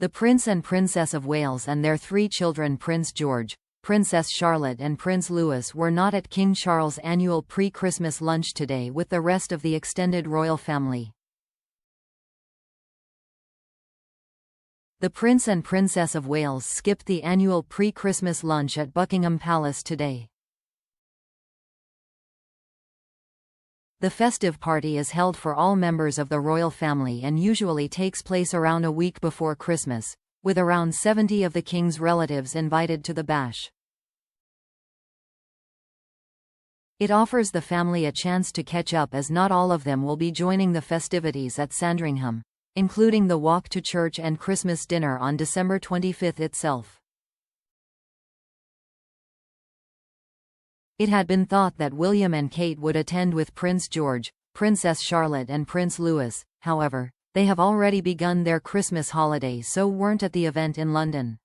The Prince and Princess of Wales and their 3 children Prince George, Princess Charlotte and Prince Louis were not at King Charles' annual pre-Christmas lunch today with the rest of the extended royal family. The Prince and Princess of Wales skipped the annual pre-Christmas lunch at Buckingham Palace today. The festive party is held for all members of the royal family and usually takes place around a week before Christmas, with around 70 of the king's relatives invited to the bash. It offers the family a chance to catch up as not all of them will be joining the festivities at Sandringham, including the walk to church and Christmas dinner on December 25 itself. It had been thought that William and Kate would attend with Prince George, Princess Charlotte and Prince Louis. However, they have already begun their Christmas holiday so weren't at the event in London.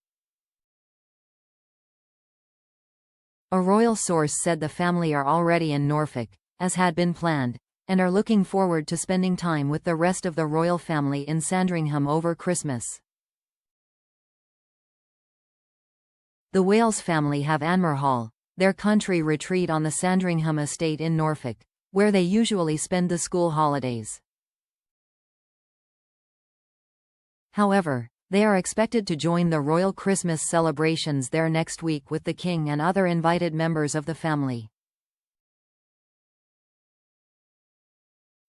A royal source said the family are already in Norfolk, as had been planned, and are looking forward to spending time with the rest of the royal family in Sandringham over Christmas. The Wales family have Anmer Hall, their country retreat on the Sandringham estate in Norfolk, where they usually spend the school holidays. However, they are expected to join the royal Christmas celebrations there next week with the king and other invited members of the family.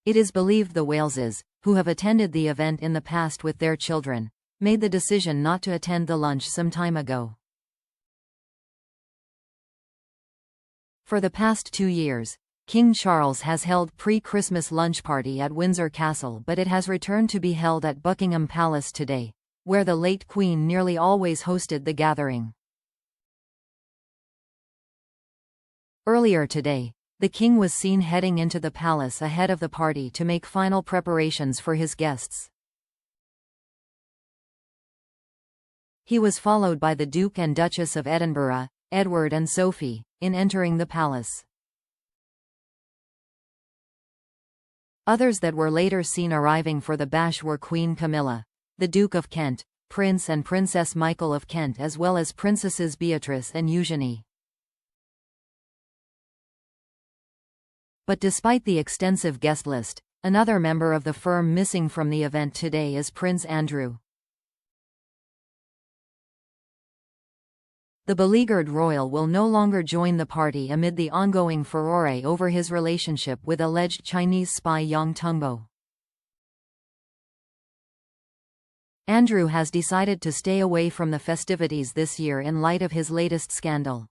It is believed the Waleses, who have attended the event in the past with their children, made the decision not to attend the lunch some time ago. For the past 2 years, King Charles has held pre-Christmas lunch party at Windsor Castle, but it has returned to be held at Buckingham Palace today, where the late Queen nearly always hosted the gathering. Earlier today, the King was seen heading into the palace ahead of the party to make final preparations for his guests. He was followed by the Duke and Duchess of Edinburgh, Edward and Sophie, in entering the palace. Others that were later seen arriving for the bash were Queen Camilla, the Duke of Kent, Prince and Princess Michael of Kent, as well as Princesses Beatrice and Eugenie. But despite the extensive guest list, another member of the firm missing from the event today is Prince Andrew. The beleaguered royal will no longer join the party amid the ongoing furore over his relationship with alleged Chinese spy Yang Tungbo. Andrew has decided to stay away from the festivities this year in light of his latest scandal.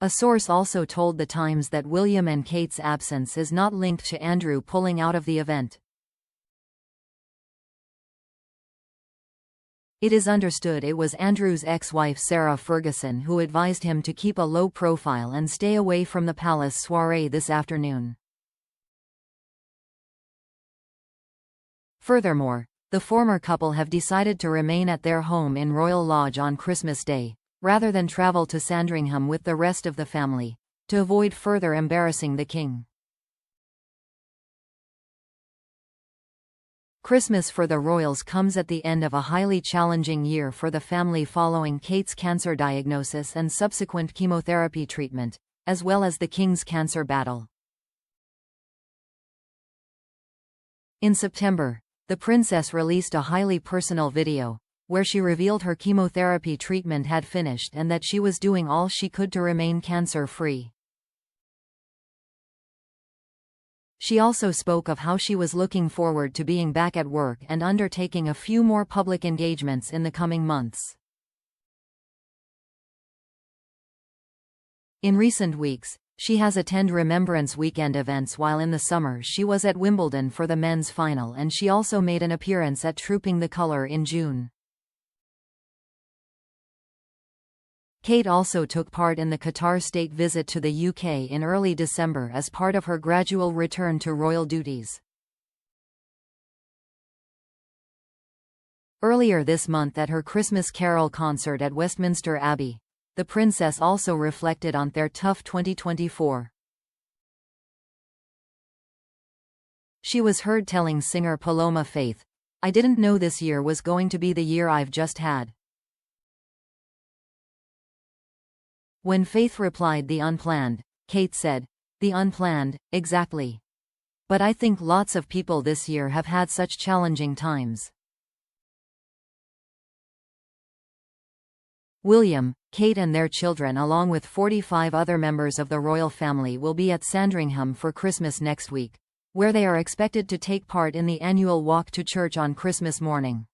A source also told The Times that William and Kate's absence is not linked to Andrew pulling out of the event. It is understood it was Andrew's ex-wife Sarah Ferguson who advised him to keep a low profile and stay away from the palace soiree this afternoon. Furthermore, the former couple have decided to remain at their home in Royal Lodge on Christmas Day, rather than travel to Sandringham with the rest of the family, to avoid further embarrassing the king. Christmas for the royals comes at the end of a highly challenging year for the family following Kate's cancer diagnosis and subsequent chemotherapy treatment, as well as the king's cancer battle. In September, the princess released a highly personal video, where she revealed her chemotherapy treatment had finished and that she was doing all she could to remain cancer-free. She also spoke of how she was looking forward to being back at work and undertaking a few more public engagements in the coming months. In recent weeks, she has attended Remembrance Weekend events while in the summer she was at Wimbledon for the men's final, and she also made an appearance at Trooping the Colour in June. Kate also took part in the Qatar state visit to the UK in early December as part of her gradual return to royal duties. Earlier this month at her Christmas Carol concert at Westminster Abbey, the princess also reflected on their tough 2024. She was heard telling singer Paloma Faith, "I didn't know this year was going to be the year I've just had." When Faith replied the unplanned, Kate said, "The unplanned, exactly. But I think lots of people this year have had such challenging times." William, Kate and their children along with 45 other members of the royal family will be at Sandringham for Christmas next week, where they are expected to take part in the annual walk to church on Christmas morning.